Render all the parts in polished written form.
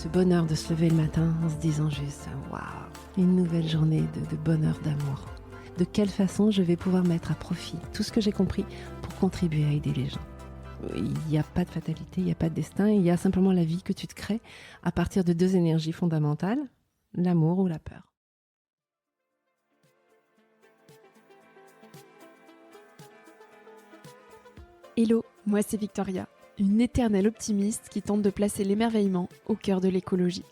ce bonheur de se lever le matin en se disant juste « Waouh, une nouvelle journée de bonheur, d'amour ». De quelle façon je vais pouvoir mettre à profit tout ce que j'ai compris pour contribuer à aider les gens. Il n'y a pas de fatalité, il n'y a pas de destin, il y a simplement la vie que tu te crées à partir de 2 énergies fondamentales, l'amour ou la peur. Hello, moi c'est Victoria, une éternelle optimiste qui tente de placer l'émerveillement au cœur de l'écologie.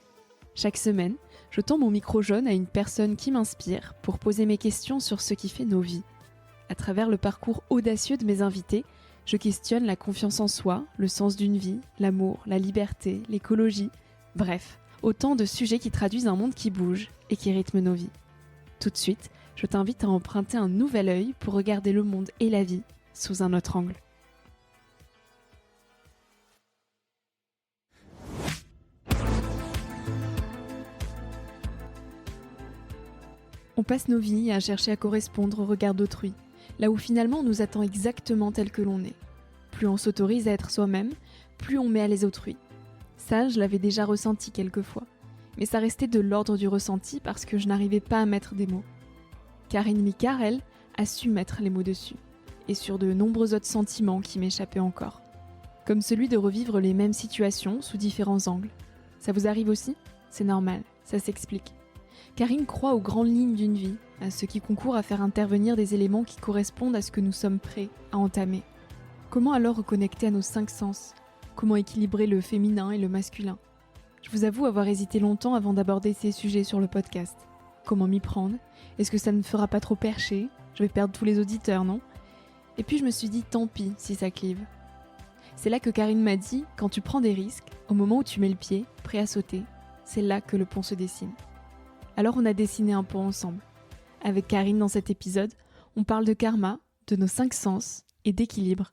Chaque semaine, je tends mon micro jaune à une personne qui m'inspire pour poser mes questions sur ce qui fait nos vies. À travers le parcours audacieux de mes invités, je questionne la confiance en soi, le sens d'une vie, l'amour, la liberté, l'écologie, bref, autant de sujets qui traduisent un monde qui bouge et qui rythme nos vies. Tout de suite, je t'invite à emprunter un nouvel œil pour regarder le monde et la vie sous un autre angle. On passe nos vies à chercher à correspondre au regard d'autrui, là où finalement on nous attend exactement tel que l'on est. Plus on s'autorise à être soi-même, plus on met à les autrui. Ça, je l'avais déjà ressenti quelques fois, mais ça restait de l'ordre du ressenti parce que je n'arrivais pas à mettre des mots. Karine Micard, elle, a su mettre les mots dessus, et sur de nombreux autres sentiments qui m'échappaient encore. Comme celui de revivre les mêmes situations sous différents angles. Ça vous arrive aussi ? C'est normal, ça s'explique. Karine croit aux grandes lignes d'une vie, à ce qui concourt à faire intervenir des éléments qui correspondent à ce que nous sommes prêts à entamer. Comment alors reconnecter à nos 5 sens ? Comment équilibrer le féminin et le masculin ? Je vous avoue avoir hésité longtemps avant d'aborder ces sujets sur le podcast. Comment m'y prendre ? Est-ce que ça ne me fera pas trop percher ? Je vais perdre tous les auditeurs, non ? Et puis je me suis dit tant pis si ça clive. C'est là que Karine m'a dit, quand tu prends des risques, au moment où tu mets le pied, prêt à sauter, c'est là que le pont se dessine. Alors on a dessiné un pont ensemble. Avec Karine dans cet épisode, on parle de karma, de nos 5 sens et d'équilibre.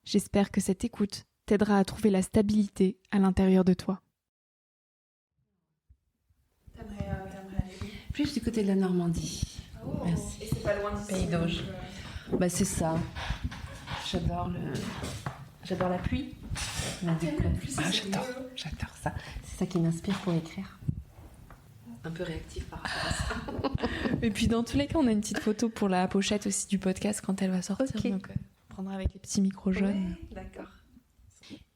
J'espère que cette écoute t'aidera à trouver la stabilité à l'intérieur de toi. T'aimerais aller plus du côté de la Normandie. Oh, merci. Et c'est pas loin d'ici. Pays d'Auge. Bah c'est ça. J'adore la pluie. J'adore ça. C'est ça qui m'inspire pour écrire. Un peu réactif par rapport à ça. Et puis dans tous les cas, on a une petite photo pour la pochette aussi du podcast quand elle va sortir. Okay. Donc on prendra avec les petits micros jaunes. Ouais, d'accord.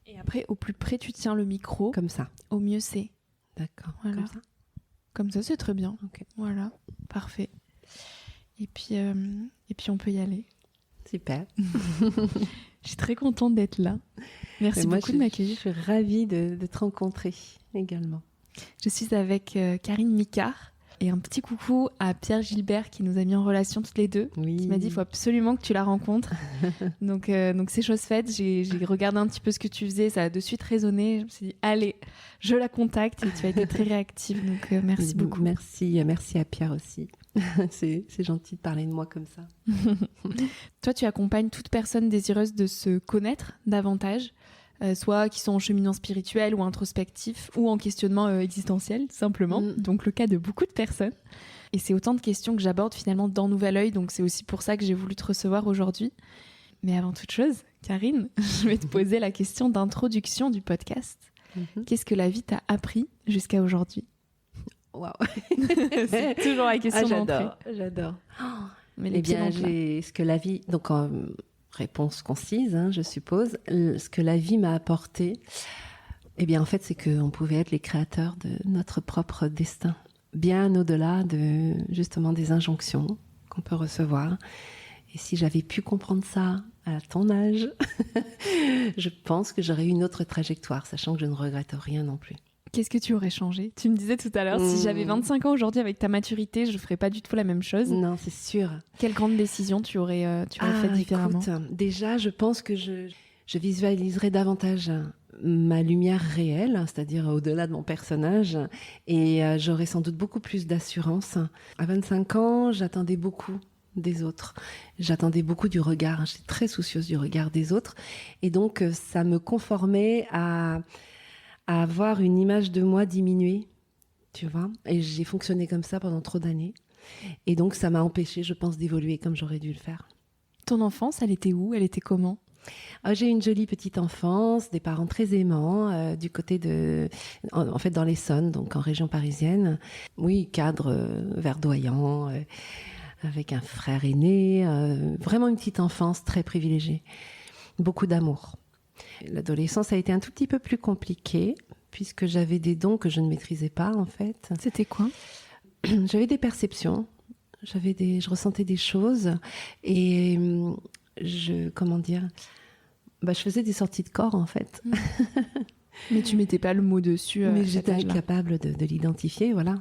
Et après, au plus près, tu tiens le micro. Comme ça. Au mieux, c'est. D'accord. Voilà. Comme ça, c'est très bien. Okay. Voilà, parfait. Et puis on peut y aller. Super. Je suis très contente d'être là. Merci beaucoup de m'accueillir. Je suis ravie de te rencontrer également. Je suis avec Karine Micard et un petit coucou à Pierre Gilbert qui nous a mis en relation toutes les deux. Oui. Qui m'a dit il faut absolument que tu la rencontres. donc c'est chose faite. J'ai regardé un petit peu ce que tu faisais, ça a de suite résonné. Je me suis dit allez, je la contacte et tu as été très réactive. Donc merci beaucoup. Merci à Pierre aussi. c'est gentil de parler de moi comme ça. Toi, tu accompagnes toute personne désireuse de se connaître davantage. Soit qui sont en cheminement spirituel ou introspectif ou en questionnement existentiel, simplement. Donc le cas de beaucoup de personnes. Et c'est autant de questions que j'aborde finalement dans Nouvel Œil, donc c'est aussi pour ça que j'ai voulu te recevoir aujourd'hui. Mais avant toute chose, Karine, je vais te poser la question d'introduction du podcast. Qu'est-ce que la vie t'a appris jusqu'à aujourd'hui ? Waouh. C'est toujours la question d'entrée. J'adore. Mais eh bien, j'ai ce que la vie... Donc, réponse concise, je suppose. Ce que la vie m'a apporté, eh bien, en fait, c'est qu'on pouvait être les créateurs de notre propre destin, bien au-delà de, justement, des injonctions qu'on peut recevoir. Et si j'avais pu comprendre ça à ton âge, je pense que j'aurais eu une autre trajectoire, sachant que je ne regrette rien non plus. Qu'est-ce que tu aurais changé ? Tu me disais tout à l'heure, si j'avais 25 ans aujourd'hui avec ta maturité, je ne ferais pas du tout la même chose. Non, c'est sûr. Quelle grande décision tu aurais fait différemment ? Écoute, déjà, je pense que je visualiserais davantage ma lumière réelle, c'est-à-dire au-delà de mon personnage, et j'aurais sans doute beaucoup plus d'assurance. À 25 ans, j'attendais beaucoup des autres. J'attendais beaucoup du regard. J'étais très soucieuse du regard des autres. Et donc, ça me conformait à avoir une image de moi diminuée, tu vois. Et j'ai fonctionné comme ça pendant trop d'années. Et donc, ça m'a empêchée, je pense, d'évoluer comme j'aurais dû le faire. Ton enfance, elle était où ? Elle était comment ? J'ai eu une jolie petite enfance, des parents très aimants, du côté en fait dans l'Essonne, donc en région parisienne. Oui, cadre verdoyant, avec un frère aîné, vraiment une petite enfance très privilégiée. Beaucoup d'amour. L'adolescence a été un tout petit peu plus compliquée, puisque j'avais des dons que je ne maîtrisais pas, en fait. C'était quoi ? J'avais des perceptions, je ressentais des choses, et comment dire, je faisais des sorties de corps, en fait. Mais tu mettais pas le mot dessus. Mais j'étais incapable de l'identifier, voilà.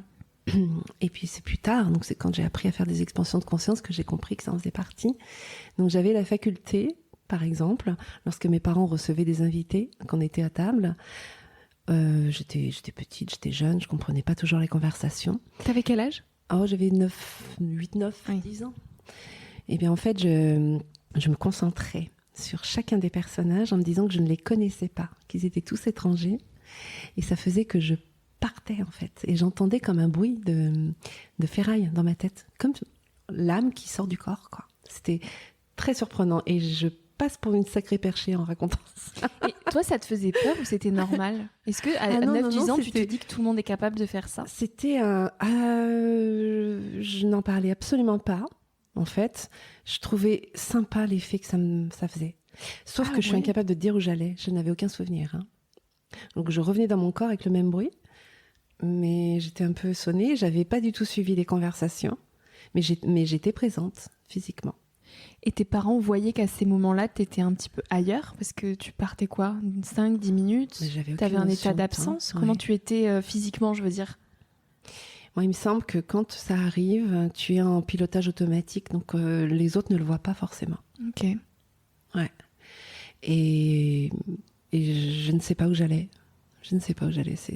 Et puis c'est plus tard, donc c'est quand j'ai appris à faire des expansions de conscience que j'ai compris que ça en faisait partie. Donc j'avais la faculté, par exemple, lorsque mes parents recevaient des invités, qu'on était à table, j'étais petite, j'étais jeune, je comprenais pas toujours les conversations. T'avais quel âge ? J'avais 8, 9, 10 ans. Et bien en fait, je me concentrais sur chacun des personnages en me disant que je ne les connaissais pas, qu'ils étaient tous étrangers. Et ça faisait que je partais en fait. Et j'entendais comme un bruit de ferraille dans ma tête, comme l'âme qui sort du corps, quoi. C'était très surprenant. Et je passe pour une sacrée perchée en racontant ça. Et toi, ça te faisait peur ou c'était normal ? Est-ce que à 9-10 ans, tu te dis que tout le monde est capable de faire ça ? C'était je n'en parlais absolument pas, en fait. Je trouvais sympa l'effet que ça faisait. Sauf que je suis incapable de dire où j'allais. Je n'avais aucun souvenir. Donc je revenais dans mon corps avec le même bruit, mais j'étais un peu sonnée. J'avais pas du tout suivi les conversations, mais j'étais présente physiquement. Et tes parents voyaient qu'à ces moments-là, tu étais un petit peu ailleurs, parce que tu partais quoi, 5-10 minutes ? Tu avais un état d'absence ? Comment tu étais physiquement, je veux dire ? Moi, il me semble que quand ça arrive, tu es en pilotage automatique, donc les autres ne le voient pas forcément. Ok. Ouais. Et je ne sais pas où j'allais. Je ne sais pas où j'allais. C'est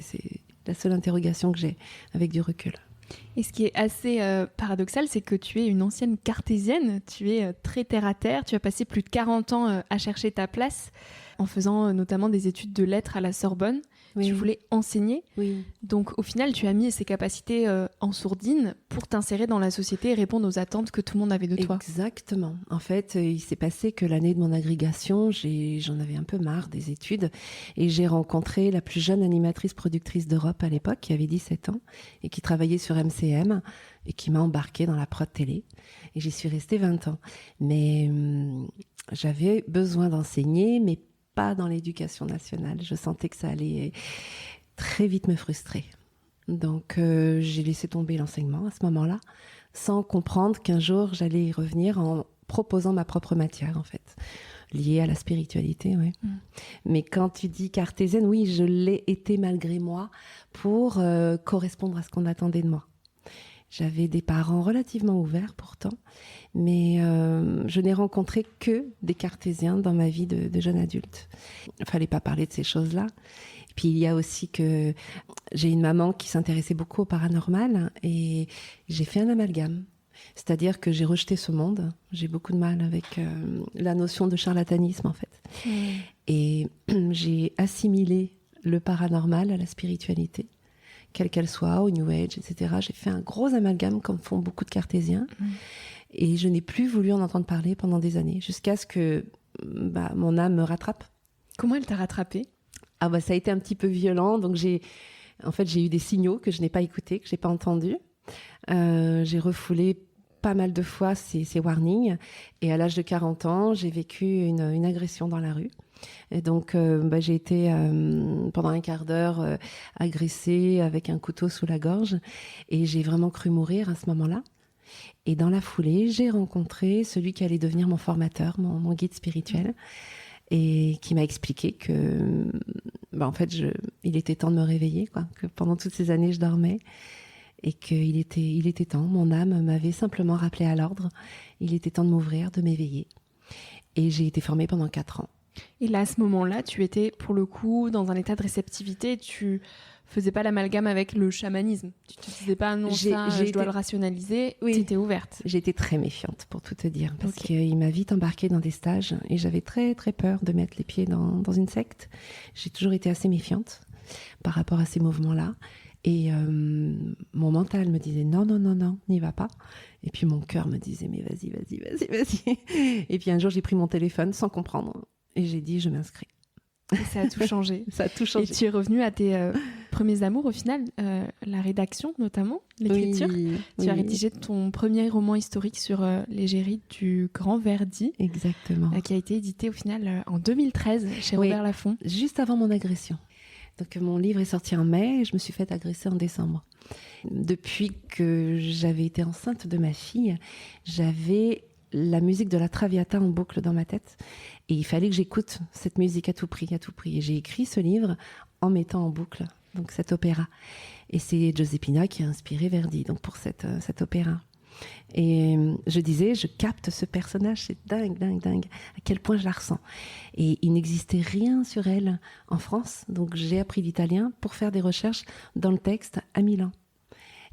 la seule interrogation que j'ai avec du recul. Et ce qui est assez paradoxal, c'est que tu es une ancienne cartésienne, tu es très terre-à-terre, tu as passé plus de 40 ans à chercher ta place, en faisant notamment des études de lettres à la Sorbonne. Oui. Tu voulais enseigner, oui. Donc au final tu as mis ces capacités en sourdine pour t'insérer dans la société et répondre aux attentes que tout le monde avait de toi. Exactement. En fait, il s'est passé que l'année de mon agrégation, j'en avais un peu marre des études et j'ai rencontré la plus jeune animatrice productrice d'Europe à l'époque, qui avait 17 ans et qui travaillait sur MCM et qui m'a embarquée dans la prod télé. Et j'y suis restée 20 ans. Mais j'avais besoin d'enseigner, mais pas dans l'éducation nationale. Je sentais que ça allait très vite me frustrer. Donc, j'ai laissé tomber l'enseignement à ce moment-là, sans comprendre qu'un jour, j'allais y revenir en proposant ma propre matière, en fait, liée à la spiritualité, oui. Mais quand tu dis cartésienne, oui, je l'ai été malgré moi pour correspondre à ce qu'on attendait de moi. J'avais des parents relativement ouverts pourtant, mais je n'ai rencontré que des cartésiens dans ma vie de jeune adulte. Il ne fallait pas parler de ces choses-là. Et puis il y a aussi que j'ai une maman qui s'intéressait beaucoup au paranormal et j'ai fait un amalgame. C'est-à-dire que j'ai rejeté ce monde. J'ai beaucoup de mal avec la notion de charlatanisme en fait. Et j'ai assimilé le paranormal à la spiritualité, quelle qu'elle soit, au New Age, etc. J'ai fait un gros amalgame, comme font beaucoup de cartésiens. Et je n'ai plus voulu en entendre parler pendant des années, jusqu'à ce que mon âme me rattrape. Comment elle t'a rattrapée ? Ça a été un petit peu violent. Donc j'ai eu des signaux que je n'ai pas écoutés, que je n'ai pas entendus. J'ai refoulé pas mal de fois ces warnings. Et à l'âge de 40 ans, j'ai vécu une agression dans la rue. Et donc, j'ai été pendant un quart d'heure agressée avec un couteau sous la gorge et j'ai vraiment cru mourir à ce moment-là. Et dans la foulée, j'ai rencontré celui qui allait devenir mon formateur, mon guide spirituel, et qui m'a expliqué que, en fait, il était temps de me réveiller, quoi, que pendant toutes ces années, je dormais et qu'il était temps. Mon âme m'avait simplement rappelé à l'ordre. Il était temps de m'ouvrir, de m'éveiller. Et j'ai été formée pendant 4 ans. Et là, à ce moment-là, tu étais, pour le coup, dans un état de réceptivité. Tu faisais pas l'amalgame avec le chamanisme. Tu te disais pas, non, je dois le rationaliser. Oui. Tu étais ouverte. J'étais très méfiante, pour tout te dire. Parce qu'il m'a vite embarquée dans des stages. Et j'avais très, très peur de mettre les pieds dans une secte. J'ai toujours été assez méfiante par rapport à ces mouvements-là. Et mon mental me disait, non, n'y va pas. Et puis mon cœur me disait, mais vas-y. Et puis un jour, j'ai pris mon téléphone sans comprendre. Et j'ai dit, je m'inscris. Et ça a tout changé. Ça a tout changé. Et tu es revenue à tes premiers amours au final, la rédaction notamment, l'écriture. Oui, Tu as rédigé ton premier roman historique sur l'égérie du Grand Verdi. Exactement. Qui a été édité au final en 2013 chez Oui. Robert Laffont. Juste avant mon agression. Donc mon livre est sorti en mai et je me suis fait agresser en décembre. Depuis que j'avais été enceinte de ma fille, j'avais la musique de la Traviata en boucle dans ma tête. Et il fallait que j'écoute cette musique à tout prix, à tout prix. Et j'ai écrit ce livre en mettant en boucle donc cet opéra. Et c'est Giuseppina qui a inspiré Verdi donc pour cet opéra. Et je disais, je capte ce personnage, c'est dingue, dingue, dingue, à quel point je la ressens. Et il n'existait rien sur elle en France, donc j'ai appris l'italien pour faire des recherches dans le texte à Milan.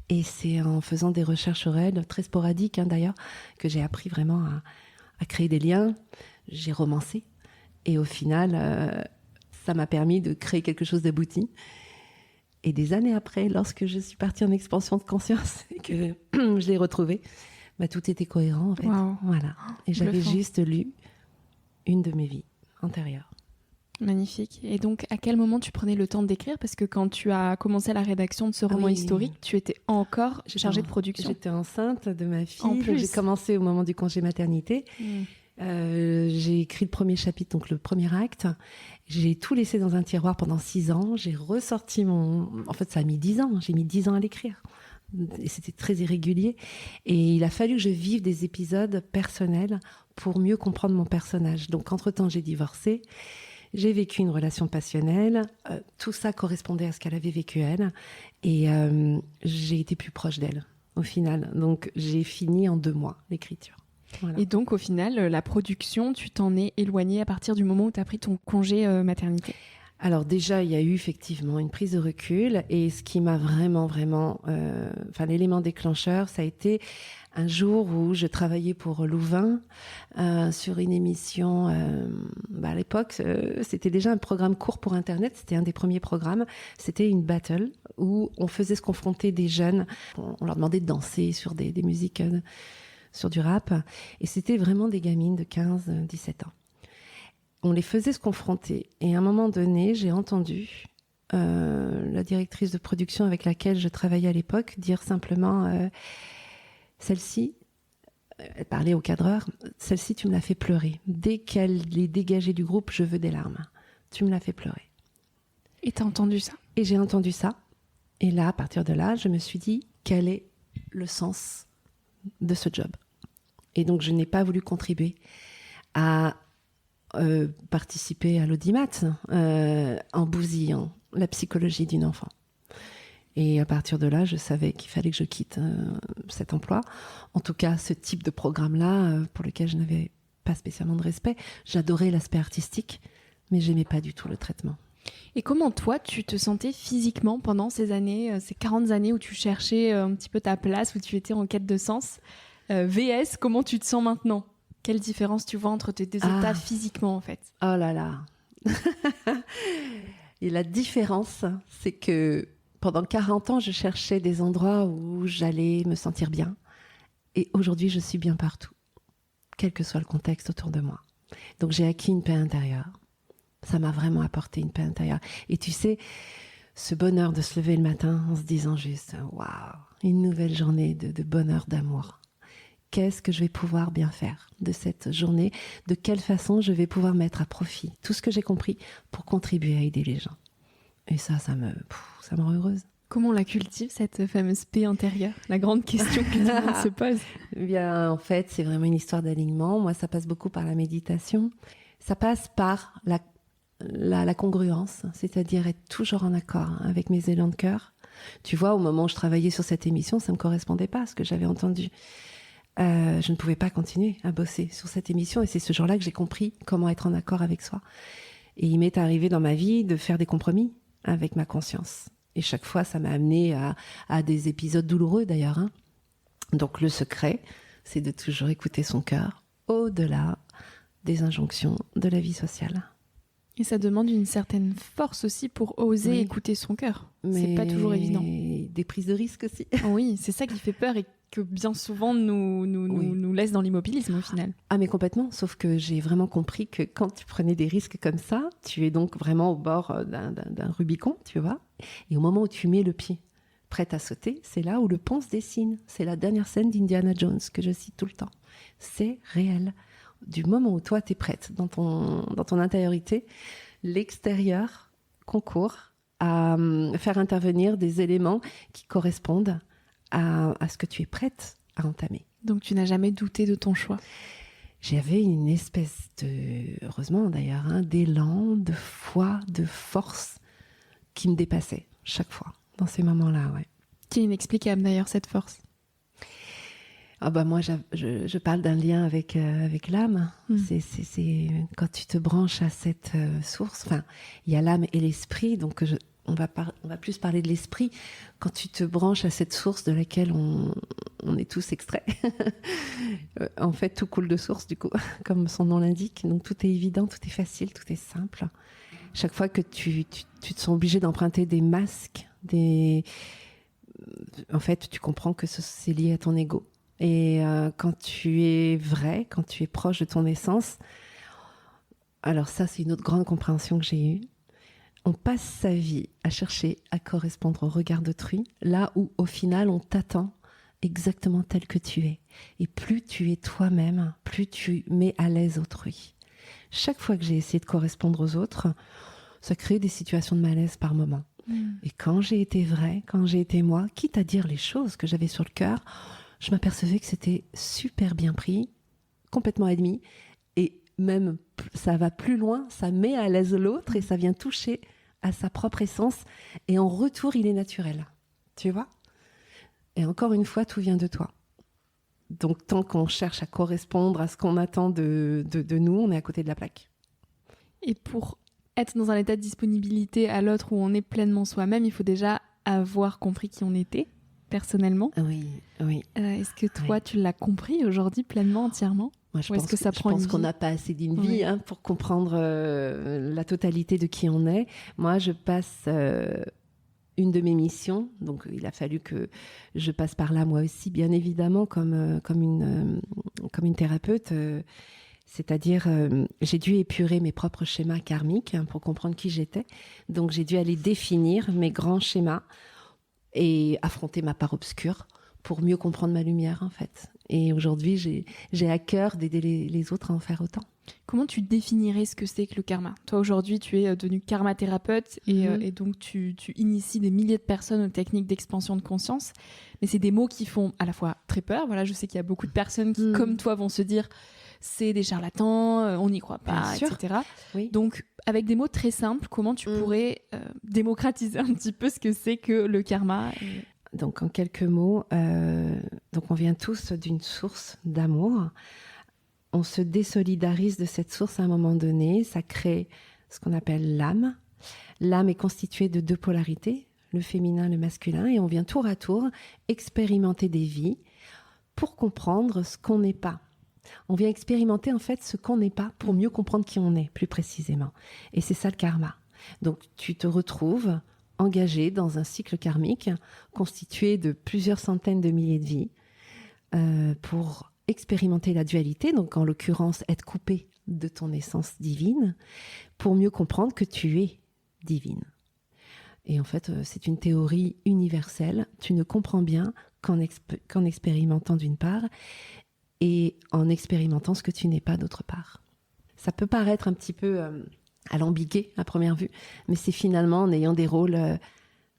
Et c'est en faisant des recherches sur elle, très sporadiques d'ailleurs, que j'ai appris vraiment à créer des liens. J'ai romancé. Et au final, ça m'a permis de créer quelque chose d'abouti. Et des années après, lorsque je suis partie en expansion de conscience et que je l'ai retrouvée, tout était cohérent en fait. Wow. Voilà. Et j'avais juste lu une de mes vies antérieures. Magnifique. Et donc, à quel moment tu prenais le temps d'écrire ? Parce que quand tu as commencé la rédaction de ce roman historique, tu étais encore chargée de production. J'étais enceinte de ma fille. En plus. J'ai commencé au moment du congé maternité. J'ai écrit le premier chapitre, donc le premier acte. J'ai tout laissé dans un tiroir pendant 6 ans. J'ai ressorti En fait, ça a mis 10 ans. J'ai mis 10 ans à l'écrire. Et c'était très irrégulier. Et il a fallu que je vive des épisodes personnels pour mieux comprendre mon personnage. Donc, entre-temps, j'ai divorcé. J'ai vécu une relation passionnelle. Tout ça correspondait à ce qu'elle avait vécu, elle. Et j'ai été plus proche d'elle, au final. Donc, j'ai fini en 2 mois, l'écriture. Voilà. Et donc, au final, la production, tu t'en es éloignée à partir du moment où tu as pris ton congé maternité. Alors déjà, il y a eu effectivement une prise de recul. Et ce qui m'a vraiment, l'élément déclencheur, ça a été un jour où je travaillais pour Louvain sur une émission. À l'époque, c'était déjà un programme court pour Internet. C'était un des premiers programmes. C'était une battle où on faisait se confronter des jeunes. On leur demandait de danser sur des musiques, sur du rap. Et c'était vraiment des gamines de 15-17 ans. On les faisait se confronter. Et à un moment donné, j'ai entendu la directrice de production avec laquelle je travaillais à l'époque dire simplement celle-ci, elle parlait au cadreur, celle-ci, tu me l'as fait pleurer. Dès qu'elle est dégagée du groupe, je veux des larmes. Tu me l'as fait pleurer. Et t'as entendu ça ? Et j'ai entendu ça. Et là, à partir de là, je me suis dit, quel est le sens de ce job ? Et donc, je n'ai pas voulu contribuer à participer à l'audimat en bousillant la psychologie d'une enfant. Et à partir de là, je savais qu'il fallait que je quitte cet emploi. En tout cas, ce type de programme-là, pour lequel je n'avais pas spécialement de respect. J'adorais l'aspect artistique, mais j'aimais pas du tout le traitement. Et comment toi, tu te sentais physiquement pendant ces années, ces 40 années où tu cherchais un petit peu ta place, où tu étais en quête de sens VS, comment tu te sens maintenant ? Quelle différence tu vois entre tes deux états physiquement, en fait ? Oh là là. Et la différence, c'est que pendant 40 ans, je cherchais des endroits où j'allais me sentir bien. Et aujourd'hui, je suis bien partout, quel que soit le contexte autour de moi. Donc, j'ai acquis une paix intérieure. Ça m'a vraiment apporté une paix intérieure. Et tu sais, ce bonheur de se lever le matin en se disant juste « Waouh, une nouvelle journée de bonheur, d'amour. Qu'est-ce que je vais pouvoir bien faire de cette journée ? De quelle façon je vais pouvoir mettre à profit tout ce que j'ai compris pour contribuer à aider les gens ?» Et ça me rend heureuse. Comment on la cultive, cette fameuse paix intérieure ? La grande question que tout le monde se pose. Eh bien, en fait, c'est vraiment une histoire d'alignement. Moi, ça passe beaucoup par la méditation. Ça passe par la congruence, c'est-à-dire être toujours en accord avec mes élans de cœur. Tu vois, au moment où je travaillais sur cette émission, ça ne me correspondait pas à ce que j'avais entendu. Je ne pouvais pas continuer à bosser sur cette émission et c'est ce jour-là que j'ai compris comment être en accord avec soi. Et il m'est arrivé dans ma vie de faire des compromis avec ma conscience. Et chaque fois, ça m'a amené à des épisodes douloureux d'ailleurs. Donc le secret, c'est de toujours écouter son cœur au-delà des injonctions de la vie sociale. Et ça demande une certaine force aussi pour oser écouter son cœur. C'est pas toujours évident. Des des prises de risques aussi. Oui, c'est ça qui fait peur et que bien souvent nous laisse dans l'immobilisme au final. Ah mais complètement, sauf que j'ai vraiment compris que quand tu prenais des risques comme ça, tu es donc vraiment au bord d'un Rubicon, tu vois. Et au moment où tu mets le pied prête à sauter, c'est là où le pont se dessine. C'est la dernière scène d'Indiana Jones que je cite tout le temps. C'est réel. Du moment où toi, tu es prête dans ton intériorité, l'extérieur concourt à faire intervenir des éléments qui correspondent à ce que tu es prête à entamer. Donc tu n'as jamais douté de ton choix? J'avais une espèce heureusement d'ailleurs, d'élan, de foi, de force qui me dépassait chaque fois. Dans ces moments-là, ouais. Qui est inexplicable d'ailleurs, cette force. Ah bah moi, je parle d'un lien avec l'âme. C'est quand tu te branches à cette source. Enfin, il y a l'âme et l'esprit, donc on va plus parler de l'esprit. Quand tu te branches à cette source de laquelle on est tous extraits, en fait, tout coule de source, du coup, comme son nom l'indique. Donc tout est évident, tout est facile, tout est simple. Chaque fois que tu te sens obligé d'emprunter des masques, en fait, tu comprends que c'est lié à ton ego. Et quand tu es vrai, quand tu es proche de ton essence, alors ça, c'est une autre grande compréhension que j'ai eue. On passe sa vie à chercher à correspondre au regard d'autrui, là où, au final, on t'attend exactement tel que tu es. Et plus tu es toi-même, plus tu mets à l'aise autrui. Chaque fois que j'ai essayé de correspondre aux autres, ça crée des situations de malaise par moments. Et quand j'ai été vraie, quand j'ai été moi, quitte à dire les choses que j'avais sur le cœur, je m'apercevais que c'était super bien pris, complètement admis, et même ça va plus loin, ça met à l'aise l'autre et ça vient toucher à sa propre essence, et en retour, il est naturel, tu vois. Et encore une fois, tout vient de toi. Donc tant qu'on cherche à correspondre à ce qu'on attend de nous, on est à côté de la plaque. Et pour être dans un état de disponibilité à l'autre où on est pleinement soi-même, il faut déjà avoir compris qui on était, personnellement. Oui. Est-ce que toi, tu l'as compris aujourd'hui pleinement, entièrement? Moi, je pense qu'on n'a pas assez d'une vie pour comprendre la totalité de qui on est. Moi, je passe une de mes missions, donc il a fallu que je passe par là moi aussi, bien évidemment, comme une thérapeute. C'est-à-dire, j'ai dû épurer mes propres schémas karmiques pour comprendre qui j'étais. Donc, j'ai dû aller définir mes grands schémas et affronter ma part obscure pour mieux comprendre ma lumière, en fait. Et aujourd'hui, j'ai à cœur d'aider les autres à en faire autant. Comment tu définirais ce que c'est que le karma? Toi, aujourd'hui, tu es devenu karmathérapeute et donc tu inities des milliers de personnes aux techniques d'expansion de conscience. Mais c'est des mots qui font à la fois très peur. Voilà, je sais qu'il y a beaucoup de personnes qui, comme toi, vont se dire c'est des charlatans, on n'y croit pas, etc. Oui. Donc, avec des mots très simples, comment tu pourrais démocratiser un petit peu ce que c'est que le karma? Donc, en quelques mots, donc on vient tous d'une source d'amour. On se désolidarise de cette source à un moment donné. Ça crée ce qu'on appelle l'âme. L'âme est constituée de deux polarités, le féminin, le masculin, et on vient tour à tour expérimenter des vies pour comprendre ce qu'on n'est pas. On vient expérimenter en fait ce qu'on n'est pas pour mieux comprendre qui on est, plus précisément. Et c'est ça le karma. Donc tu te retrouves engagé dans un cycle karmique constitué de plusieurs centaines de milliers de vies pour expérimenter la dualité, donc en l'occurrence être coupé de ton essence divine, pour mieux comprendre que tu es divine. Et en fait, c'est une théorie universelle. Tu ne comprends bien qu'en expérimentant d'une part, et en expérimentant ce que tu n'es pas d'autre part. Ça peut paraître un petit peu alambiqué à première vue, mais c'est finalement en ayant des rôles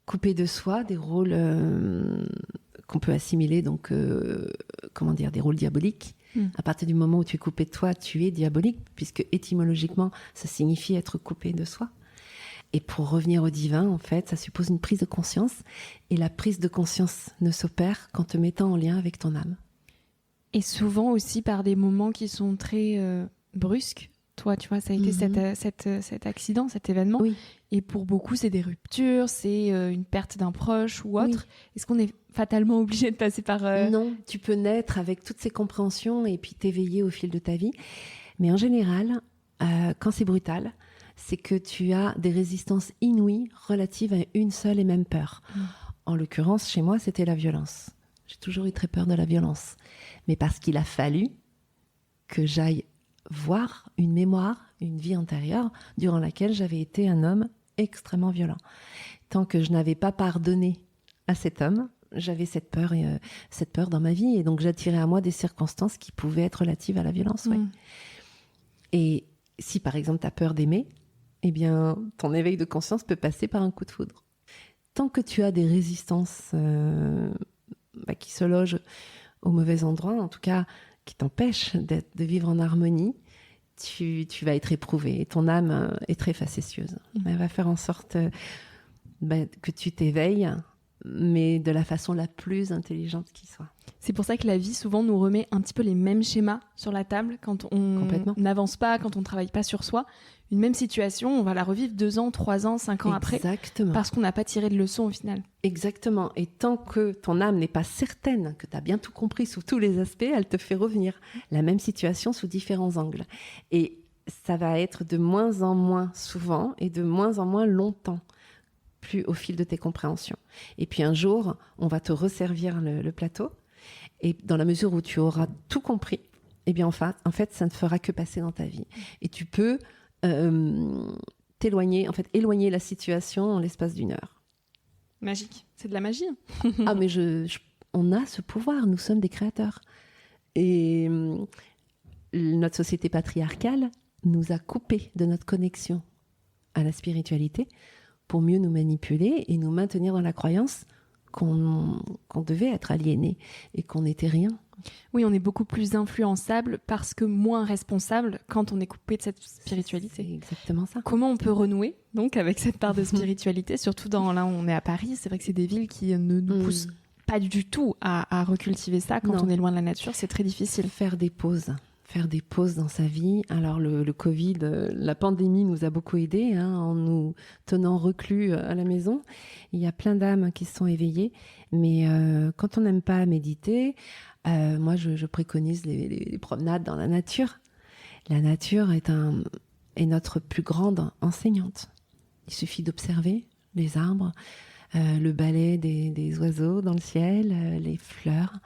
coupés de soi, des rôles qu'on peut assimiler, donc, des rôles diaboliques. À partir du moment où tu es coupé de toi, tu es diabolique, puisque étymologiquement, ça signifie être coupé de soi. Et pour revenir au divin, en fait, ça suppose une prise de conscience, et la prise de conscience ne s'opère qu'en te mettant en lien avec ton âme. Et souvent aussi par des moments qui sont très brusques. Toi, tu vois, ça a été cet accident, cet événement. Oui. Et pour beaucoup, c'est des ruptures, c'est une perte d'un proche ou autre. Oui. Est-ce qu'on est fatalement obligé de passer par... Non, tu peux naître avec toutes ces compréhensions et puis t'éveiller au fil de ta vie. Mais en général, quand c'est brutal, c'est que tu as des résistances inouïes relatives à une seule et même peur. En l'occurrence, chez moi, c'était la violence. J'ai toujours eu très peur de la violence. Mais parce qu'il a fallu que j'aille voir une mémoire, une vie antérieure, durant laquelle j'avais été un homme extrêmement violent. Tant que je n'avais pas pardonné à cet homme, j'avais cette peur dans ma vie. Et donc, j'attirais à moi des circonstances qui pouvaient être relatives à la violence. Ouais. Et si, par exemple, tu as peur d'aimer, eh bien, ton éveil de conscience peut passer par un coup de foudre. Tant que tu as des résistances qui se logent au mauvais endroit, en tout cas, qui t'empêchent de vivre en harmonie, tu vas être éprouvé. Et ton âme est très facétieuse. Elle va faire en sorte que tu t'éveilles, mais de la façon la plus intelligente qui soit. C'est pour ça que la vie, souvent, nous remet un petit peu les mêmes schémas sur la table quand on n'avance pas, quand on ne travaille pas sur soi. Une même situation, on va la revivre 2 ans, 3 ans, 5 ans après, parce qu'on n'a pas tiré de leçon au final. Exactement. Et tant que ton âme n'est pas certaine que tu as bien tout compris sous tous les aspects, elle te fait revenir la même situation sous différents angles. Et ça va être de moins en moins souvent et de moins en moins longtemps, plus au fil de tes compréhensions. Et puis un jour, on va te resservir le plateau. Et dans la mesure où tu auras tout compris, eh bien, en fait, ça ne fera que passer dans ta vie. Et tu peux éloigner la situation en l'espace d'1 heure. Magique. C'est de la magie. Ah, mais on a ce pouvoir. Nous sommes des créateurs. Et notre société patriarcale nous a coupés de notre connexion à la spiritualité pour mieux nous manipuler et nous maintenir dans la croyance qu'on devait être aliéné et qu'on n'était rien. Oui, on est beaucoup plus influençable parce que moins responsable quand on est coupé de cette spiritualité. C'est exactement ça. Comment on peut renouer donc avec cette part de spiritualité, surtout là où on est à Paris, c'est vrai que c'est des villes qui ne nous poussent pas du tout à recultiver ça. Quand on est loin de la nature, c'est très difficile. Faire des pauses dans sa vie. Alors le Covid, la pandémie nous a beaucoup aidés en nous tenant reclus à la maison. Il y a plein d'âmes qui se sont éveillées, mais quand on n'aime pas méditer, moi je préconise les promenades dans la nature. La nature est notre plus grande enseignante. Il suffit d'observer les arbres, le balai des oiseaux dans le ciel, les fleurs,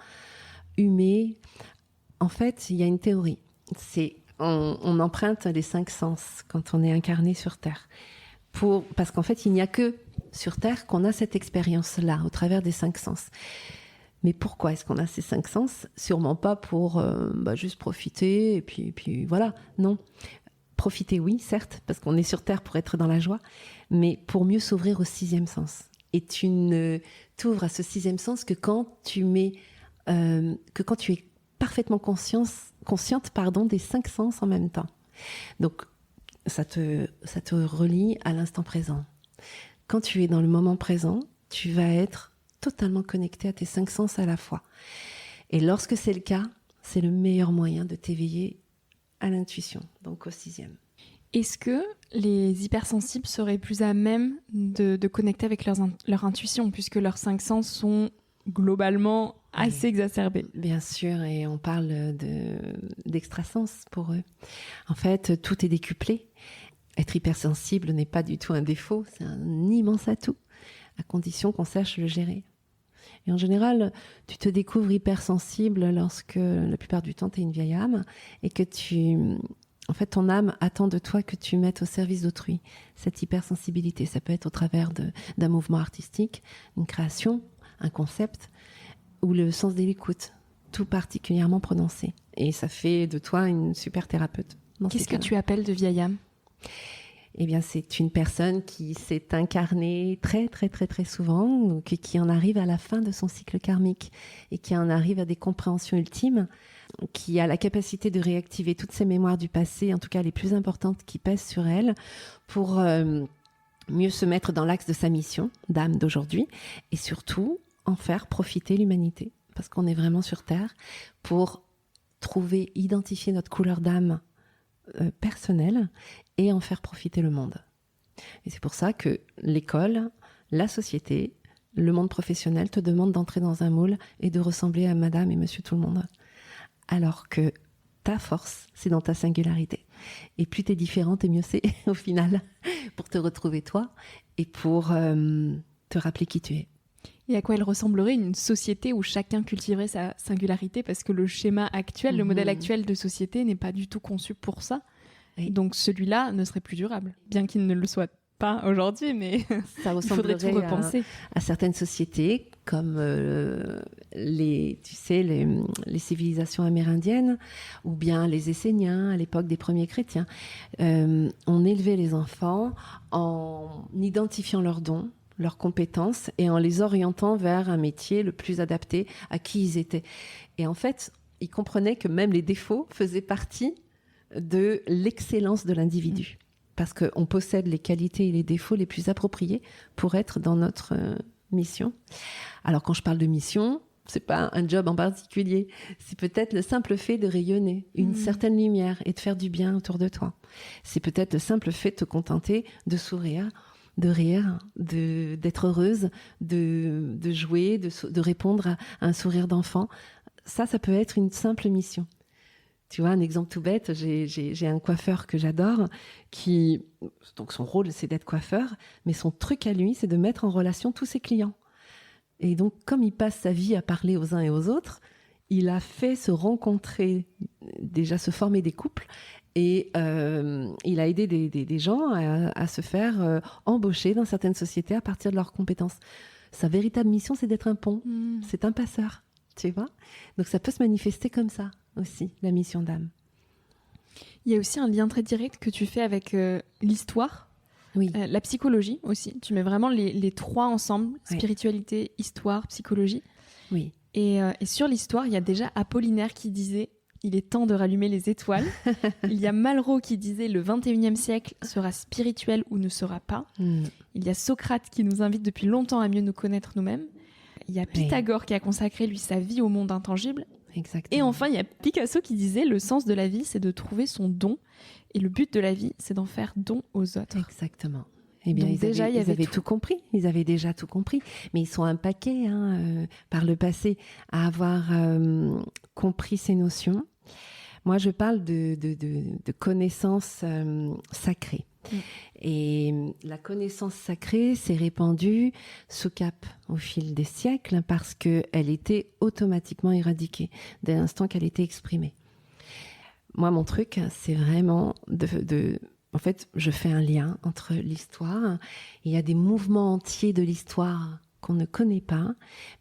humer. En fait, il y a une théorie. On emprunte les 5 sens quand on est incarné sur Terre. Parce qu'en fait, il n'y a que sur Terre qu'on a cette expérience-là, au travers des 5 sens. Mais pourquoi est-ce qu'on a ces 5 sens ? Sûrement pas pour juste profiter, et puis voilà. Non. Profiter, oui, certes, parce qu'on est sur Terre pour être dans la joie, mais pour mieux s'ouvrir au 6e sens. Et tu ne t'ouvres à ce 6e sens que quand tu es parfaitement consciente des 5 sens en même temps. Donc, ça te relie à l'instant présent. Quand tu es dans le moment présent, tu vas être totalement connecté à tes 5 sens à la fois. Et lorsque c'est le cas, c'est le meilleur moyen de t'éveiller à l'intuition, donc au 6e. Est-ce que les hypersensibles seraient plus à même de connecter avec leur intuition, puisque leurs 5 sens sont globalement assez exacerbés? Bien sûr, et on parle d'extrasens pour eux. En fait, tout est décuplé. Être hypersensible n'est pas du tout un défaut, c'est un immense atout, à condition qu'on sache le gérer. Et en général, tu te découvres hypersensible lorsque, la plupart du temps, tu es une vieille âme et que ton âme attend de toi que tu mettes au service d'autrui cette hypersensibilité. Ça peut être au travers d'un mouvement artistique, une création, un concept, ou le sens de l'écoute, tout particulièrement prononcé. Et ça fait de toi une super thérapeute. Qu'est-ce que tu appelles de vieille âme ? Eh bien, c'est une personne qui s'est incarnée très, très, très, très souvent, qui en arrive à la fin de son cycle karmique et qui en arrive à des compréhensions ultimes, qui a la capacité de réactiver toutes ses mémoires du passé, en tout cas les plus importantes qui pèsent sur elle, pour mieux se mettre dans l'axe de sa mission d'âme d'aujourd'hui et surtout en faire profiter l'humanité. Parce qu'on est vraiment sur Terre pour identifier notre couleur d'âme personnelle et en faire profiter le monde. Et c'est pour ça que l'école, la société, le monde professionnel te demandent d'entrer dans un moule et de ressembler à madame et monsieur tout le monde. Alors que ta force, c'est dans ta singularité. Et plus t'es différente, et mieux c'est au final, pour te retrouver toi et pour te rappeler qui tu es. Et à quoi elle ressemblerait une société où chacun cultiverait sa singularité, parce que le schéma actuel, le modèle actuel de société n'est pas du tout conçu pour ça. Oui. Donc celui-là ne serait plus durable, bien qu'il ne le soit pas aujourd'hui, mais Ça il faudrait tout repenser. à certaines sociétés, comme les civilisations amérindiennes, ou bien les Esséniens à l'époque des premiers chrétiens. On élevait les enfants en identifiant leurs dons, leurs compétences, et en les orientant vers un métier le plus adapté à qui ils étaient. Et en fait, ils comprenaient que même les défauts faisaient partie de l'excellence de l'individu. Parce qu'on possède les qualités et les défauts les plus appropriés pour être dans notre mission. Alors quand je parle de mission, c'est pas un job en particulier, c'est peut-être le simple fait de rayonner une certaine lumière et de faire du bien autour de toi. C'est peut-être le simple fait de te contenter de sourire, de rire, d'être heureuse, de jouer, de répondre à un sourire d'enfant. Ça peut être une simple mission. Tu vois, un exemple tout bête, j'ai un coiffeur que j'adore donc son rôle, c'est d'être coiffeur, mais son truc à lui, c'est de mettre en relation tous ses clients. Et donc, comme il passe sa vie à parler aux uns et aux autres, il a fait se rencontrer, déjà se former des couples, et il a aidé des gens à se faire embaucher dans certaines sociétés à partir de leurs compétences. Sa véritable mission, c'est d'être un pont, c'est un passeur, tu vois. Donc ça peut se manifester comme ça aussi, la mission d'âme. Il y a aussi un lien très direct que tu fais avec l'histoire, oui. La psychologie aussi. Tu mets vraiment les trois ensemble, Oui. spiritualité, histoire, psychologie. Oui. Et sur l'histoire, il y a déjà Apollinaire qui disait « Il est temps de rallumer les étoiles ». Il y a Malraux qui disait « Le 21e siècle sera spirituel ou ne sera pas ». Il y a Socrate qui nous invite depuis longtemps à mieux nous connaître nous-mêmes. Il y a Pythagore qui a consacré, lui, sa vie au monde intangible. Exactement. Et enfin, il y a Picasso qui disait « Le sens de la vie, c'est de trouver son don. Et le but de la vie, c'est d'en faire don aux autres. » Exactement. Eh bien, donc ils avaient tout compris. Ils avaient déjà tout compris. Mais ils sont un paquet, par le passé, à avoir compris ces notions. Moi, je parle de connaissances sacrées. Et la connaissance sacrée s'est répandue sous cap au fil des siècles parce qu'elle était automatiquement éradiquée dès l'instant qu'elle était exprimée. Moi, mon truc, c'est vraiment en fait, je fais un lien entre l'histoire. Il y a des mouvements entiers de l'histoire qu'on ne connaît pas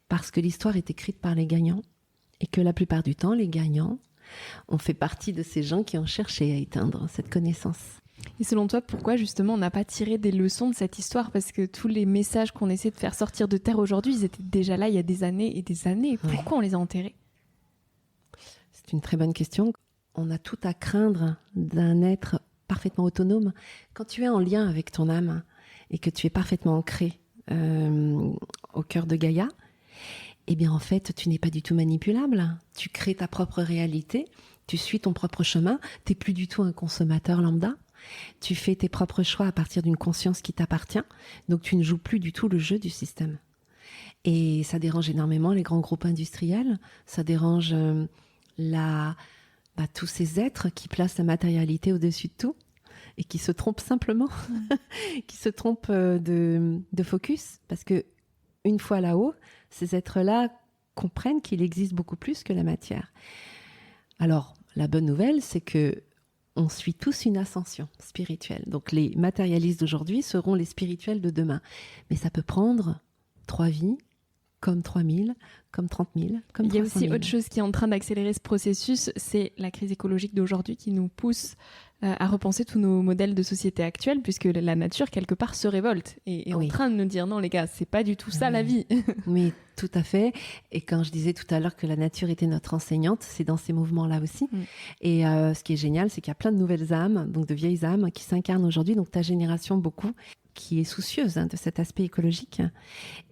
parce que l'histoire est écrite par les gagnants et que la plupart du temps, les gagnants ont fait partie de ces gens qui ont cherché à éteindre cette connaissance. Et selon toi, pourquoi justement on n'a pas tiré des leçons de cette histoire ? Parce que tous les messages qu'on essaie de faire sortir de terre aujourd'hui, ils étaient déjà là il y a des années et des années. Pourquoi on les a enterrés ? C'est une très bonne question. On a tout à craindre d'un être parfaitement autonome. Quand tu es en lien avec ton âme et que tu es parfaitement ancré au cœur de Gaïa, eh bien en fait, tu n'es pas du tout manipulable. Tu crées ta propre réalité, tu suis ton propre chemin, tu n'es plus du tout un consommateur lambda. Tu fais tes propres choix à partir d'une conscience qui t'appartient, donc tu ne joues plus du tout le jeu du système. Et ça dérange énormément les grands groupes industriels, ça dérange tous ces êtres qui placent la matérialité au-dessus de tout et qui se trompent simplement, qui se trompent de focus, parce que une fois là-haut, ces êtres-là comprennent qu'il existe beaucoup plus que la matière. Alors, la bonne nouvelle, c'est que on suit tous une ascension spirituelle. Donc les matérialistes d'aujourd'hui seront les spirituels de demain. Mais ça peut prendre 3 vies, comme 3000, comme 30 000, comme 300 000. Il y a aussi autre chose qui est en train d'accélérer ce processus, c'est la crise écologique d'aujourd'hui qui nous pousse à repenser tous nos modèles de société actuels, puisque la nature, quelque part, se révolte et est en train de nous dire non, les gars, c'est pas du tout ça la vie. Oui, tout à fait. Et quand je disais tout à l'heure que la nature était notre enseignante, c'est dans ces mouvements-là aussi. Et ce qui est génial, c'est qu'il y a plein de nouvelles âmes, donc de vieilles âmes, qui s'incarnent aujourd'hui. Donc ta génération, beaucoup, qui est soucieuse de cet aspect écologique,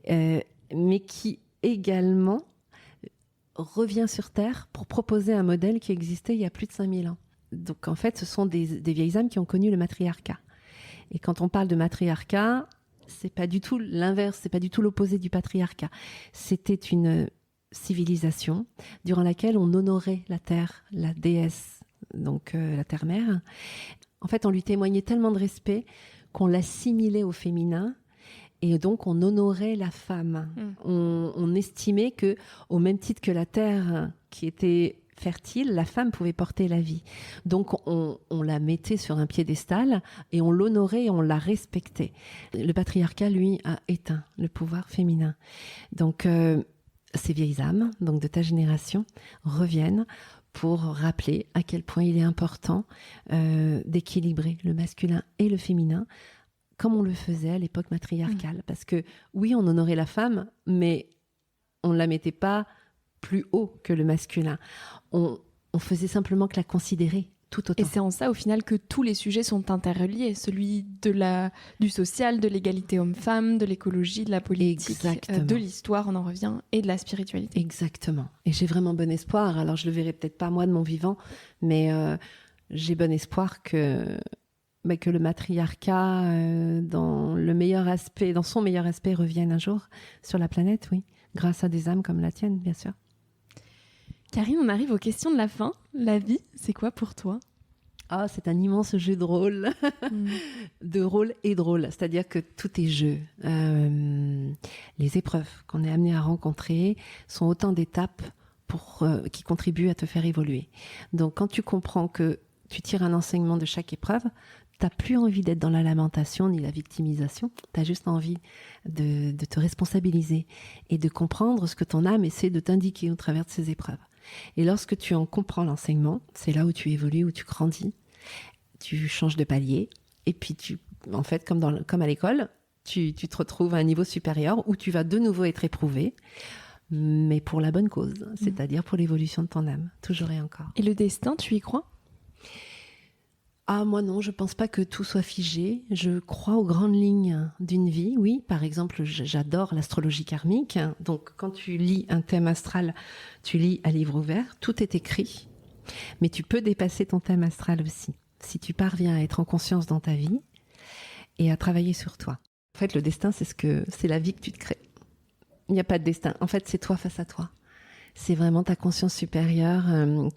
mais qui également revient sur Terre pour proposer un modèle qui existait il y a plus de 5000 ans. Donc en fait, ce sont des vieilles âmes qui ont connu le matriarcat. Et quand on parle de matriarcat, c'est pas du tout l'inverse, c'est pas du tout l'opposé du patriarcat. C'était une civilisation durant laquelle on honorait la terre, la déesse, donc la terre-mère. En fait, on lui témoignait tellement de respect qu'on l'assimilait au féminin Et donc, on honorait la femme. On estimait que, au même titre que la terre qui était fertile, la femme pouvait porter la vie. Donc, on la mettait sur un piédestal et on l'honorait et on la respectait. Le patriarcat, lui, a éteint le pouvoir féminin. Donc, ces vieilles âmes, donc de ta génération, reviennent pour rappeler à quel point il est important d'équilibrer le masculin et le féminin, comme on le faisait à l'époque matriarcale. Parce que, oui, on honorait la femme, mais on ne la mettait pas plus haut que le masculin. On faisait simplement que la considérer tout autant. Et c'est en ça, au final, que tous les sujets sont interreliés. Celui du social, de l'égalité homme-femme, de l'écologie, de la politique, de l'histoire, on en revient, et de la spiritualité. Exactement. Et j'ai vraiment bon espoir. Alors, je le verrai peut-être pas moi de mon vivant, mais j'ai bon espoir que le matriarcat, dans son meilleur aspect, revienne un jour sur la planète, oui. Grâce à des âmes comme la tienne, bien sûr. Karine, on arrive aux questions de la fin. La vie, c'est quoi pour toi ? C'est un immense jeu de rôle. De rôle et de rôle. C'est-à-dire que tout est jeu. Les épreuves qu'on est amené à rencontrer sont autant d'étapes qui contribuent à te faire évoluer. Donc, quand tu comprends que tu tires un enseignement de chaque épreuve, tu n'as plus envie d'être dans la lamentation ni la victimisation. Tu as juste envie de te responsabiliser et de comprendre ce que ton âme essaie de t'indiquer au travers de ces épreuves. Et lorsque tu en comprends l'enseignement, c'est là où tu évolues, où tu grandis, tu changes de palier. Et puis, en fait, comme à l'école, tu te retrouves à un niveau supérieur où tu vas de nouveau être éprouvé, mais pour la bonne cause, c'est-à-dire pour l'évolution de ton âme, toujours et encore. Et le destin, tu y crois ? Moi non, je pense pas que tout soit figé. Je crois aux grandes lignes d'une vie. Oui, par exemple, j'adore l'astrologie karmique. Donc, quand tu lis un thème astral, tu lis à livre ouvert. Tout est écrit. Mais tu peux dépasser ton thème astral aussi. Si tu parviens à être en conscience dans ta vie et à travailler sur toi. En fait, le destin, c'est la vie que tu te crées. Il n'y a pas de destin. En fait, c'est toi face à toi. C'est vraiment ta conscience supérieure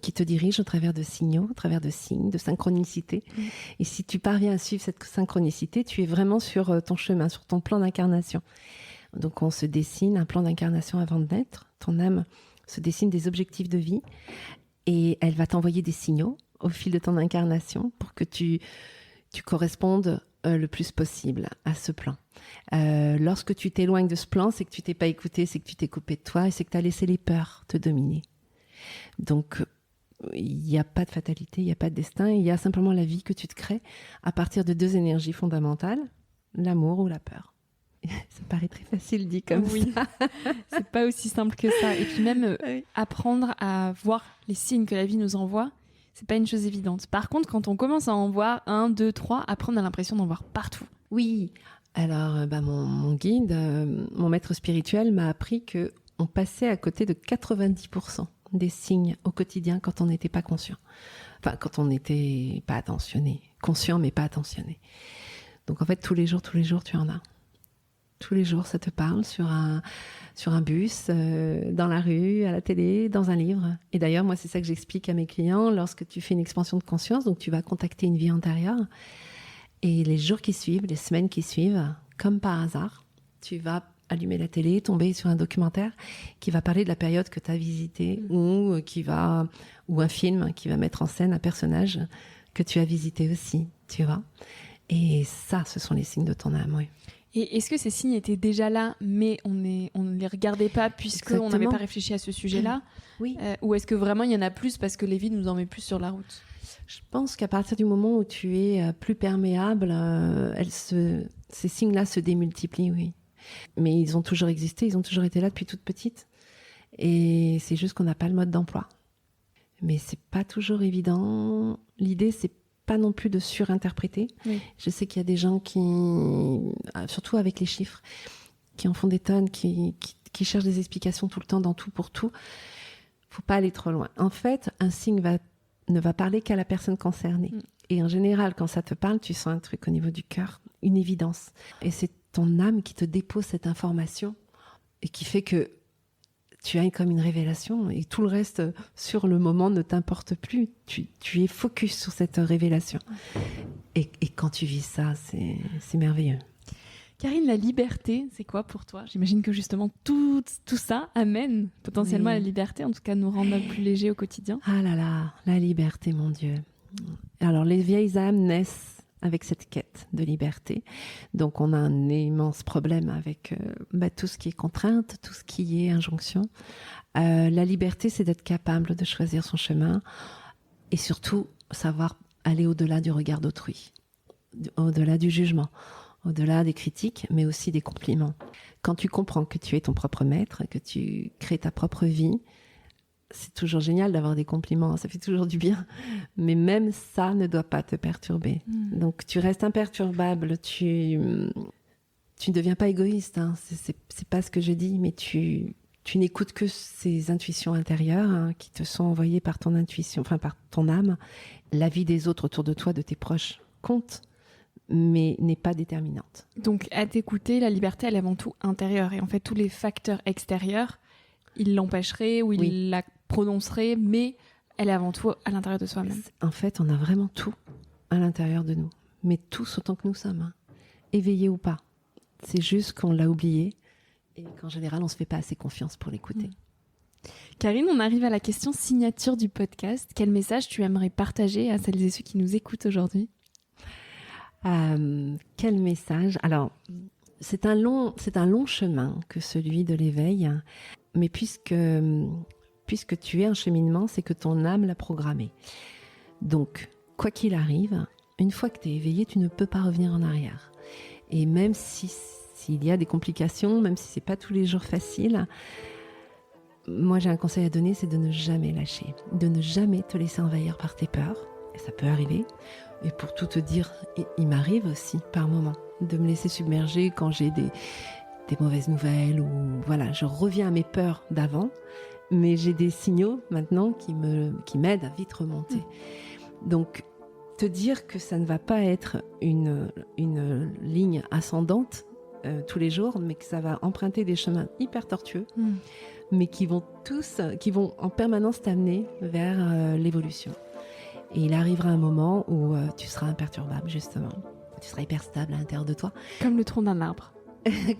qui te dirige au travers de signaux, au travers de signes, de synchronicité. Et si tu parviens à suivre cette synchronicité, tu es vraiment sur ton chemin, sur ton plan d'incarnation. Donc, on se dessine un plan d'incarnation avant de naître. Ton âme se dessine des objectifs de vie et elle va t'envoyer des signaux au fil de ton incarnation pour que tu correspondes le plus possible à ce plan. Lorsque tu t'éloignes de ce plan, c'est que tu t'es pas écouté, c'est que tu t'es coupé de toi et c'est que tu as laissé les peurs te dominer. Donc, il n'y a pas de fatalité, il n'y a pas de destin, il y a simplement la vie que tu te crées à partir de deux énergies fondamentales, l'amour ou la peur. Ça paraît très facile dit comme ça. C'est pas aussi simple que ça. Et puis même apprendre à voir les signes que la vie nous envoie, c'est pas une chose évidente. Par contre, quand on commence à en voir 1, 2, 3, après on a l'impression d'en voir partout. Oui. Alors, mon guide, mon maître spirituel m'a appris qu'on passait à côté de 90% des signes au quotidien quand on n'était pas conscient. Enfin, quand on n'était pas attentionné. Conscient, mais pas attentionné. Donc, en fait, tous les jours, tu en as. Tous les jours, ça te parle sur un bus, dans la rue, à la télé, dans un livre. Et d'ailleurs, moi, c'est ça que j'explique à mes clients. Lorsque tu fais une expansion de conscience, donc tu vas contacter une vie antérieure, et les jours qui suivent, les semaines qui suivent, comme par hasard, tu vas allumer la télé, tomber sur un documentaire qui va parler de la période que tu as visitée ou un film qui va mettre en scène un personnage que tu as visité aussi, tu vois. Et ça, ce sont les signes de ton âme, oui. Et est-ce que ces signes étaient déjà là, mais on ne les regardait pas puisqu'on n'avait pas réfléchi à ce sujet-là ? Oui. Ou est-ce que vraiment il y en a plus parce que les vies nous en mettent plus sur la route ? Je pense qu'à partir du moment où tu es plus perméable, ces signes-là se démultiplient, oui. Mais ils ont toujours existé, ils ont toujours été là depuis toute petite. Et c'est juste qu'on n'a pas le mode d'emploi. Mais c'est pas toujours évident. L'idée, c'est pas non plus de surinterpréter. Oui. Je sais qu'il y a des gens qui, surtout avec les chiffres, qui en font des tonnes, qui cherchent des explications tout le temps dans tout pour tout. Faut pas aller trop loin. En fait, un signe ne va parler qu'à la personne concernée. Et en général, quand ça te parle, tu sens un truc au niveau du cœur, une évidence. Et c'est ton âme qui te dépose cette information et qui fait que tu as comme une révélation et tout le reste sur le moment ne t'importe plus. Tu es focus sur cette révélation. Et quand tu vis ça, c'est merveilleux. Karine, la liberté, c'est quoi pour toi ? J'imagine que justement tout ça amène potentiellement à la liberté, en tout cas nous rendre plus légers au quotidien. Ah là là, la liberté, mon Dieu. Alors, les vieilles âmes naissent avec cette quête de liberté. Donc, on a un immense problème avec tout ce qui est contrainte, tout ce qui est injonction. La liberté, c'est d'être capable de choisir son chemin et surtout savoir aller au-delà du regard d'autrui, au-delà du jugement, au-delà des critiques, mais aussi des compliments. Quand tu comprends que tu es ton propre maître, que tu crées ta propre vie, c'est toujours génial d'avoir des compliments, ça fait toujours du bien. Mais même ça ne doit pas te perturber. Donc tu restes imperturbable, tu ne deviens pas égoïste. Hein. C'est pas ce que je dis, mais tu n'écoutes que ces intuitions intérieures qui te sont envoyées par ton intuition, enfin par ton âme. La vie des autres autour de toi, de tes proches, compte, mais n'est pas déterminante. Donc, à t'écouter, la liberté, elle est avant tout intérieure. Et en fait, tous les facteurs extérieurs, ils l'empêcheraient ou ils la prononceraient, mais elle est avant tout à l'intérieur de soi-même. En fait, on a vraiment tout à l'intérieur de nous, mais tous autant que nous sommes, hein. Éveillés ou pas. C'est juste qu'on l'a oublié et qu'en général, on ne se fait pas assez confiance pour l'écouter. Karine, on arrive à la question signature du podcast. Quel message tu aimerais partager à celles et ceux qui nous écoutent aujourd'hui ? Quel message ? Alors, c'est un long chemin que celui de l'éveil, mais puisque tu es un cheminement, c'est que ton âme l'a programmé. Donc, quoi qu'il arrive, une fois que tu es éveillé, tu ne peux pas revenir en arrière. Et même s'il y a des complications, même si c'est pas tous les jours facile, moi j'ai un conseil à donner, c'est de ne jamais lâcher, de ne jamais te laisser envahir par tes peurs. Et ça peut arriver. Et pour tout te dire, il m'arrive aussi par moments de me laisser submerger quand j'ai des mauvaises nouvelles ou voilà, je reviens à mes peurs d'avant, mais j'ai des signaux maintenant qui m'aident à vite remonter. Donc, te dire que ça ne va pas être une ligne ascendante tous les jours, mais que ça va emprunter des chemins hyper tortueux, mais qui vont en permanence t'amener vers l'évolution. Et il arrivera un moment où tu seras imperturbable, justement. Tu seras hyper stable à l'intérieur de toi. Comme le tronc d'un arbre.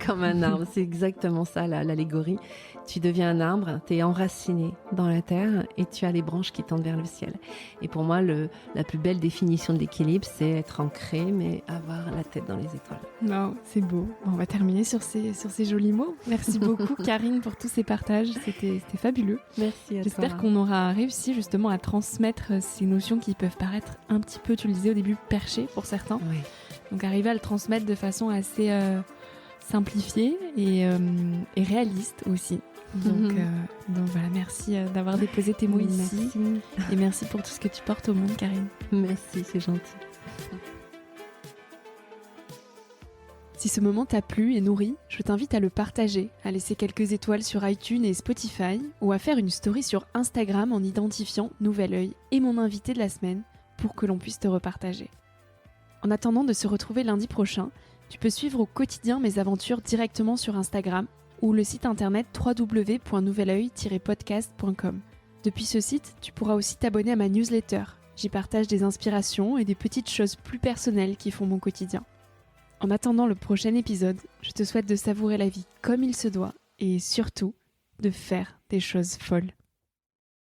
Comme un arbre, c'est exactement ça l'allégorie. Tu deviens un arbre, tu es enraciné dans la terre et tu as les branches qui tendent vers le ciel. Et pour moi, la plus belle définition de l'équilibre, c'est être ancré, mais avoir la tête dans les étoiles. Non, c'est beau. On va terminer sur ces jolis mots. Merci beaucoup, Karine, pour tous ces partages. C'était fabuleux. Merci à toi. J'espère qu'on aura réussi justement à transmettre ces notions qui peuvent paraître un petit peu, tu le disais au début, perchées pour certains. Oui. Donc arriver à le transmettre de façon assez simplifiée et réaliste aussi. Donc voilà, merci d'avoir déposé tes mots ici. Et merci pour tout ce que tu portes au monde, Karine. Merci, c'est gentil. Si ce moment t'a plu et nourri, je t'invite à le partager, à laisser quelques étoiles sur iTunes et Spotify, ou à faire une story sur Instagram en identifiant Nouvel Oeil et mon invité de la semaine pour que l'on puisse te repartager. En attendant de se retrouver lundi prochain, tu peux suivre au quotidien mes aventures directement sur Instagram ou le site internet www.nouveloeil-podcast.com. Depuis ce site, tu pourras aussi t'abonner à ma newsletter. J'y partage des inspirations et des petites choses plus personnelles qui font mon quotidien. En attendant le prochain épisode, je te souhaite de savourer la vie comme il se doit et surtout de faire des choses folles.